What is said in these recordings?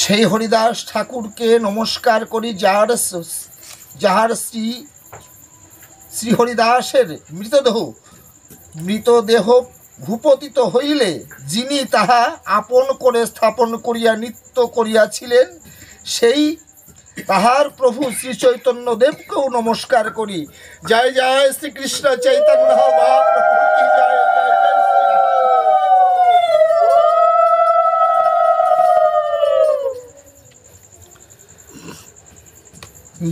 সেই হরিদাস ঠাকুরকে নমস্কার করি, যাহার শ্রী হরিদাসের মৃতদেহ ভূপতিত হইলে যিনি তাহা আপন করে স্থাপন করিয়া নিত্য করিয়াছিলেন, সেই তাহার প্রভু শ্রী চৈতন্য দেবকেও নমস্কার করি। জয় জয় শ্রীকৃষ্ণ চৈতন্য মহাপ্রভু কি জয়।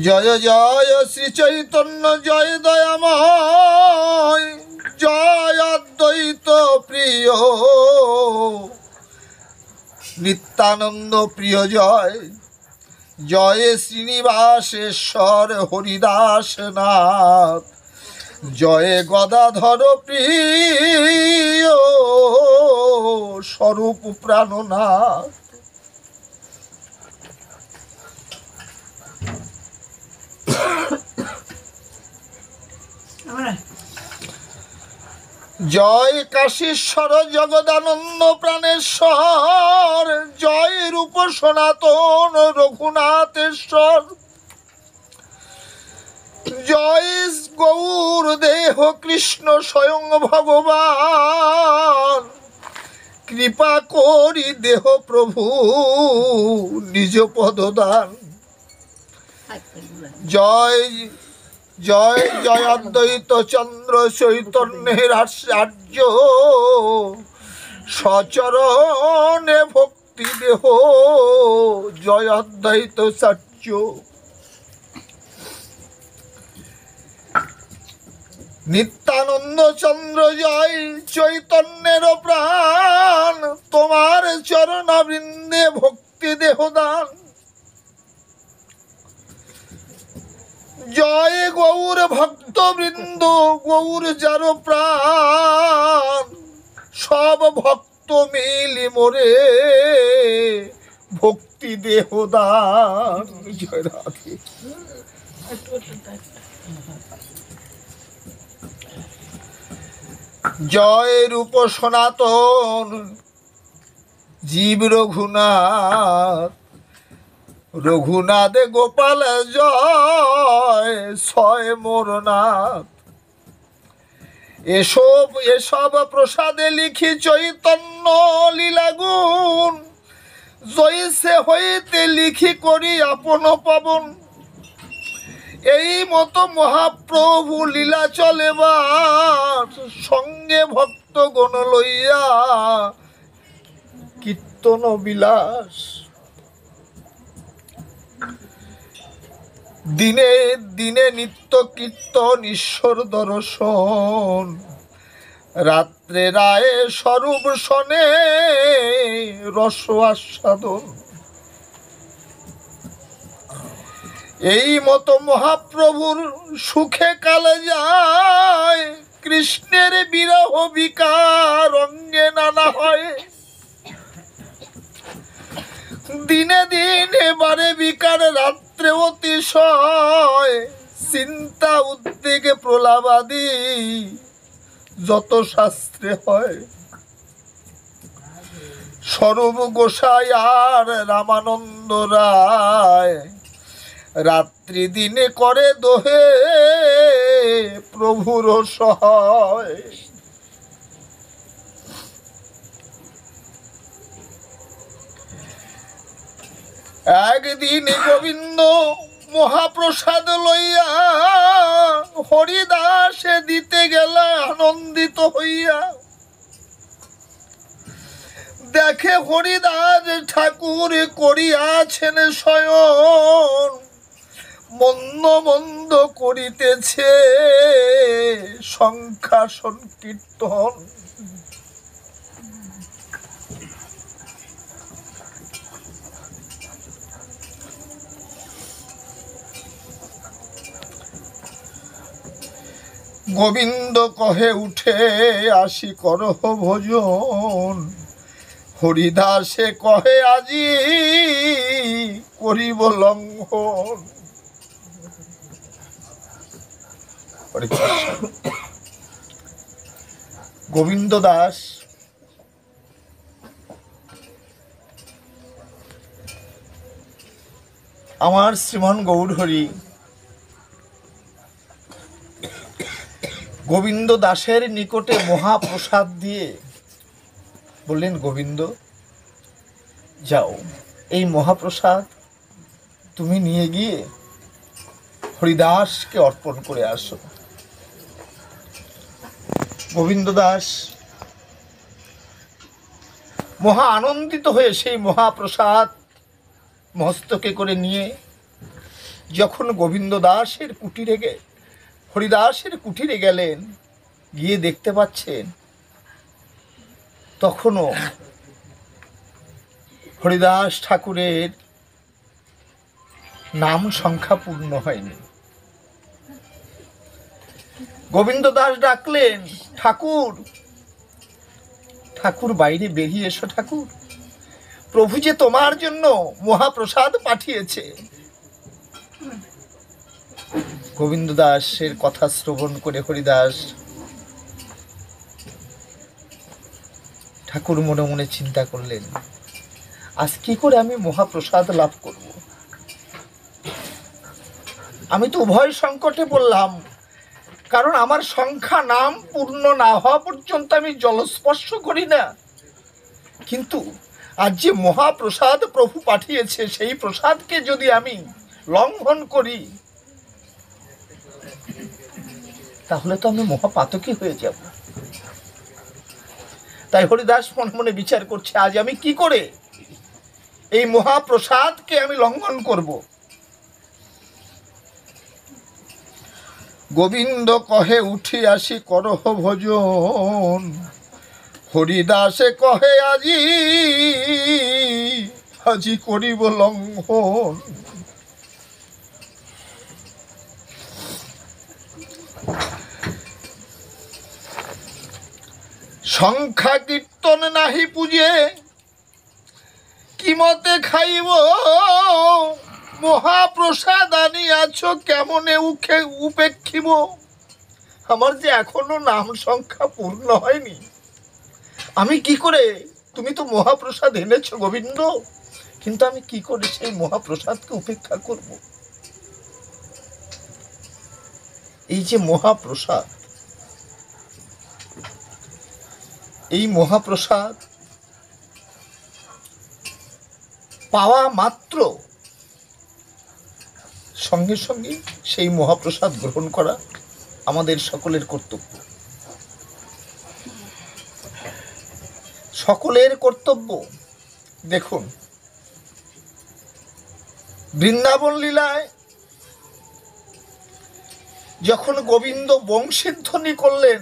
জয় জয় শ্রী চৈতন্য, জয় দয়াময়, জয় অদ্বৈত প্রিয় নিত্যানন্দ প্রিয়, জয় জয় শ্রীনিবাসেশ্বর হরিদাস নাথ, জয় গদাধর প্রিয় স্বরূপ প্রাণনাথ। জয় কাশীশ্বর জগদানন্দ প্রাণেশ্বর, জয় রূপ সনাতন রঘুনাথেশ্বর, জয় গৌর দেহ কৃষ্ণ স্বয়ং ভগবান, কৃপা করি দেহ প্রভু নিজ পদদান। জয় জয় জয় অদ্বৈত চন্দ্র চৈতন্যের আচার্য, সচরণে ভক্তি দেহ জয় অদ্বৈত সত্য। নিত্যানন্দ চন্দ্র জয় চৈতন্যের প্রাণ, তোমার চরণবৃন্দে ভক্তি দেহ দান। জয় গৌর ভক্তবৃন্দ, গৌর যার প্রাণ, সব ভক্ত মিলি মোরে ভক্তি দেহ দান। জয় রাধে। জয় রূপ সনাতন জীব রঘুনাথ, রঘুনাথ গোপাল জয় ছয় মোরনাথ। এসব প্রসাদে লিখি চৈতন্য লীলাগুণ, জয়সে হইতে লিখি করি আপন পাবন। এই মতো মহাপ্রভু লীলা চলেবার, সঙ্গে ভক্তগণ লইয়া কীর্তন বিলাস। দিনে দিনে নিত্য কীর্তন ঈশ্বর দর্শন, রাত্রে রায়ে স্বরূপ শনে রস আস্বাদন। এই মতো মহাপ্রভুর সুখে কালে যায়, কৃষ্ণের বিরহ বিকার অঙ্গে নানা হয়। দিনে দিনে বারে বিকার, রাত্রে অতিশয়, চিন্তা উদ্বেগে প্রলাবাদী যত শাস্ত্রে হয়। স্বরূপ গোসাই আর রামানন্দ রায়, রাত্রি দিনে করে দোহে প্রভুর সহায়। একদিন গোবিন্দ মহাপ্রসাদ লইয়া হরিদাসে দিতে গেলে আনন্দিত হইয়া, দেখে হরিদাস ঠাকুর করিয়াছেন শয়ন, মন্দ মন্দ করিতেছে সংখ্যা সংকীর্তন। গোবিন্দ কহে উঠে আসি করহ ভোজন, হরিদাসে কহে আজি করিব লঙ্ঘন। গোবিন্দ দাস আমার শ্রীমান গৌরহরি গোবিন্দ দাসের নিকটে মহাপ্রসাদ দিয়ে বললেন, গোবিন্দ যাও, এই মহাপ্রসাদ তুমি নিয়ে গিয়ে হরিদাসকে অর্পণ করে আসো। গোবিন্দ দাস মহা আনন্দিত হয়ে সেই মহাপ্রসাদ মস্তকে করে নিয়ে যখন গোবিন্দ দাসের কুটিরে হরিদাসের কুটিরে গেলেন, গিয়ে দেখতে পাচ্ছেন তখনও হরিদাস ঠাকুরের নাম সংখ্যা পূর্ণ হয়নি। গোবিন্দ দাস ডাকলেন, ঠাকুর ঠাকুর বাইরে বেরিয়ে এসো ঠাকুর, প্রভু যে তোমার জন্য মহাপ্রসাদ পাঠিয়েছে। গোবিন্দ দাসের কথা শ্রবণ করে হরিদাস ঠাকুর মনে মনে চিন্তা করলেন, আজ কি করে আমি মহাপ্রসাদ লাভ করব? আমি তো উভয় সংকটে পড়লাম, কারণ আমার সংখ্যা নাম পূর্ণ না হওয়া পর্যন্ত আমি জলস্পর্শ করি না। কিন্তু আজ যে মহাপ্রসাদ প্রভু পাঠিয়েছে, সেই প্রসাদকে যদি আমি লঙ্ঘন করি তাহলে তো আমি মহাপাতকী হয়ে যাব। তাই হরিদাস মনে মনে বিচার করছে, আজ আমি কি করে এই মহাপ্রসাদকে আমি লঙ্ঘন করব। গোবিন্দ কহে উঠি আসি করহ ভোজন, হরিদাসে কহে আজি আজি করিব লঙ্ঘন। সংখ্যা কীর্তন নাহি পূজে, কি মতে খাইব মহাপ্রসাদ আনিয়াছ কেমনে উপেক্ষিব। আমার যে এখনো নাম সংখ্যা পূর্ণ হয়নি, আমি কি করে, তুমি তো মহাপ্রসাদ এনেছ গোবিন্দ, কিন্তু আমি কি করে সেই মহাপ্রসাদকে উপেক্ষা করব? এই যে মহাপ্রসাদ, এই মহাপ্রসাদ পাওয়া মাত্র সঙ্গে সঙ্গে সেই মহাপ্রসাদ গ্রহণ করা আমাদের সকলের কর্তব্য। সকলের কর্তব্য। দেখুন, বৃন্দাবন লীলায় যখন গোবিন্দ বংশীধ্বনি করলেন,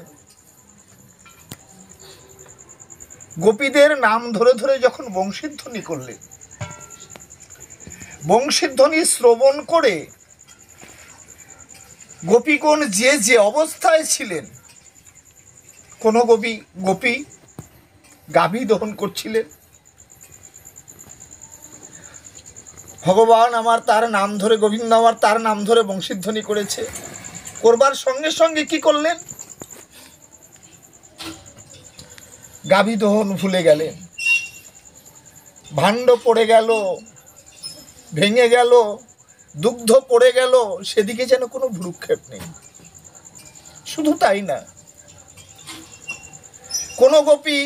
গোপীদের নাম ধরে ধরে যখন বংশীধ্বনি করলেন, বংশীধ্বনি শ্রবণ করে গোপীগণ যে যে অবস্থায় ছিলেন, কোন গোপী গাভী দহন করছিলেন, ভগবান আমার তার নাম ধরে, গোবিন্দ আমার তার নাম ধরে বংশীধ্বনি করেছে, করবার সঙ্গে সঙ্গে কি করলেন? গাভী দহন ভুলে গেলেন, ভাণ্ড পড়ে গেল, ভেঙে গেল, দুগ্ধ পড়ে গেল, সেদিকে যেন কোনো ভ্রুক্ষেপ নেই। শুধু তাই না, কোন গোপী